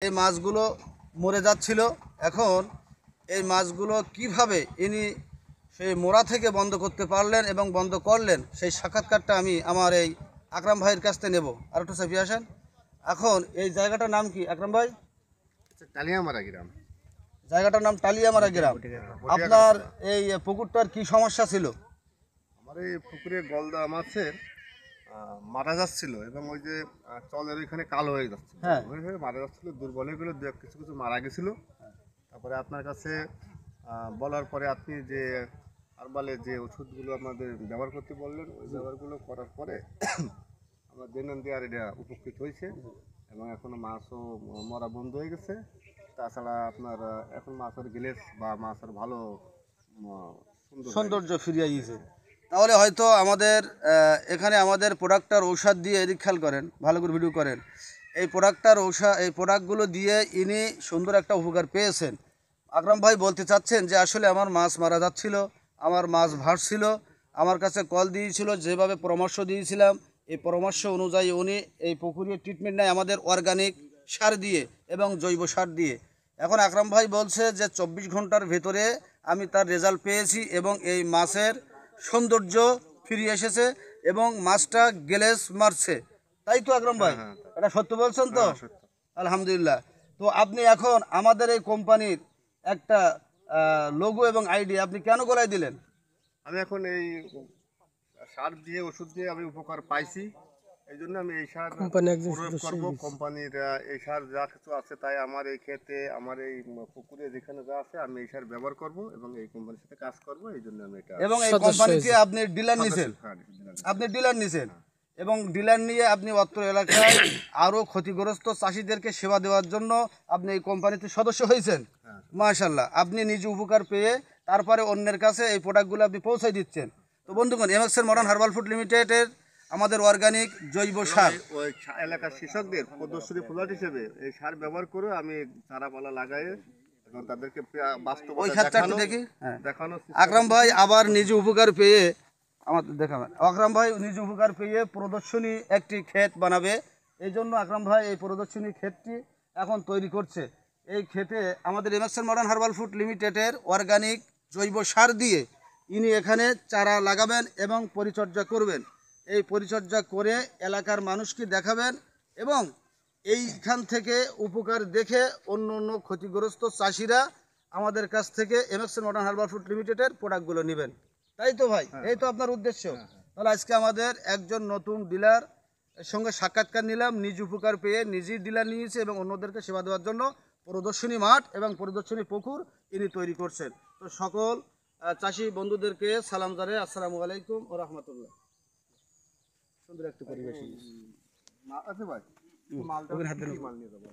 এই মাছগুলো মরে যাচ্ছিল। এখন এই মাছগুলো কিভাবে ইনি সেই মোরা থেকে বন্ধ করতে পারলেন এবং বন্ধ করলেন, সেই সাক্ষাৎকারটা আমি আমার এই আকরাম ভাইয়ের কাছ থেকে নেব। আর একটু সাফি আসেন। এখন এই জায়গাটার নাম কি আকরাম ভাই? টালিয়ামারা গ্রাম। জায়গাটার নাম টালিয়ামারা গ্রাম। আপনার এই পুকুরটার কি সমস্যা ছিল? আমার এই পুকুরে গলদা মাছের মারা যাচ্ছিল এবং ওই যে চলের ওইখানে কালো হয়ে যাচ্ছে, হ্যাঁ, মারা যাচ্ছিল, দুর্বল হয়ে গেলো, কিছু কিছু মারা গেছিল। তারপরে আপনার কাছে বলার পরে আপনি যে আরবালে যে ওষুধগুলো আমাদের ব্যবহার করতে বললেন, ওই ব্যবহারগুলো করার পরে আমরা দেন দিয়ে আর এটা উপকৃত হয়েছে এবং এখনো মাছও মরা বন্ধ হয়ে গেছে। তাছাড়া আপনার এখন মাছের গ্লেস বা মাছের ভালো সৌন্দর্য ফিরিয়ে গিয়েছে। তাহলে হয়তো আমাদের এখানে আমাদের প্রোডাক্টটার ঔষধ দিয়ে এদিক খেয়াল করেন, ভালো করে ভিডিও করেন। এই প্রোডাক্টগুলো দিয়ে ইনি সুন্দর একটা উপকার পেয়েছেন। আকরাম ভাই বলতে চাচ্ছেন যে আসলে আমার মাছ মারা যাচ্ছিল, আমার মাছ ভাসছিল, আমার কাছে কল দিয়েছিল, যেভাবে পরামর্শ দিয়েছিলাম এই পরামর্শ অনুযায়ী উনি এই পুকুরে ট্রিটমেন্ট নেয় আমাদের অর্গানিক সার দিয়ে এবং জৈব সার দিয়ে। এখন আকরাম ভাই বলছে যে 24 ঘন্টার ভেতরে আমি তার রেজাল্ট পেয়েছি এবং এই মাছের সৌন্দর্য ফিরে এসেছে এবং মাছটা গ্লেস মারছে। তাই তো আকরাম ভাই? এটা সত্য বলছেন তো? আলহামদুলিল্লাহ। তো আপনি এখন আমাদের এই কোম্পানির একটা লোগো এবং আইডি আপনি কেন গলায় দিলেন? আমি এখন এই সার দিয়ে ওষুধ দিয়ে আমি উপকার পাইছি, এই জন্য আমি এই সার প্রয়োগ করব। কোম্পানির এই সার যা কিছু আছে তাই আমার এই ক্ষেতে, আমার এই পুকুরে যেখানে যা আছে আমি এই সার ব্যবহার করব এবং এই কোম্পানির সাথে কাজ করব। এই জন্য আমি এটা এবং এই কোম্পানিতে আপনি ডিলার নিছেন, আপনি ডিলার নিছেন এবং ডিলার নিয়ে আপনি অত্র এলাকায় আরও ক্ষতিগ্রস্ত চাষিদেরকে সেবা দেওয়ার জন্য আপনি এই কোম্পানিতে সদস্য হয়েছেন। মাশাআল্লাহ, আপনি নিজে উপকার পেয়ে তারপরে অন্যের কাছে এই প্রোডাক্টগুলো আপনি পৌঁছে দিচ্ছেন। তো বন্ধুগণ, এমএক্সএল মডার্ন হার্বাল ফুড লিমিটেডের আমাদের অর্গানিক জৈব সার ওই এলাকার কৃষকদের প্রদর্শনী ফ্ল্যাট হিসেবে এই সার ব্যবহার করে আমি চারাপালা লাগাই এবং তাদেরকে ওই ক্ষেত্রে দেখি দেখানো। আকরাম ভাই আবার নিজে উপকার পেয়ে আমাদের দেখাবেন। আকরাম ভাই নিজে উপকার পেয়ে প্রদর্শনী একটি ক্ষেত বানাবে। এই জন্য আকরাম ভাই এই প্রদর্শনী ক্ষেতটি এখন তৈরি করছে। এই ক্ষেতে আমাদের এমএক্সএল মডার্ন হার্বাল ফুড লিমিটেডের অর্গানিক জৈব সার দিয়ে ইনি এখানে চারা লাগাবেন এবং পরিচর্যা করবেন। এই পরিচর্যা করে এলাকার মানুষকে দেখাবেন এবং এইখান থেকে উপকার দেখে অন্য অন্য ক্ষতিগ্রস্ত চাষিরা আমাদের কাছ থেকে এমএক্সএল মডার্ন হার্বাল ফুড লিমিটেডের প্রোডাক্টগুলো নেবেন। তাই তো ভাই? এই তো আপনার উদ্দেশ্য। তাহলে আজকে আমাদের একজন নতুন ডিলার সঙ্গে সাক্ষাৎকার নিলাম, নিজ উপকার পেয়ে নিজেই ডিলার নিয়েছে এবং অন্যদেরকে সেবা দেওয়ার জন্য প্রদর্শনী মাঠ এবং প্রদর্শনী পুকুর ইনি তৈরি করছেন। তো সকল চাষি বন্ধুদেরকে সালাম জানাই, আসসালামু আলাইকুম ওয়া রাহমাতুল্লাহ। সুন্দর একটা পরিবেশ আছে ভাই। মাল নিয়ে যাবো।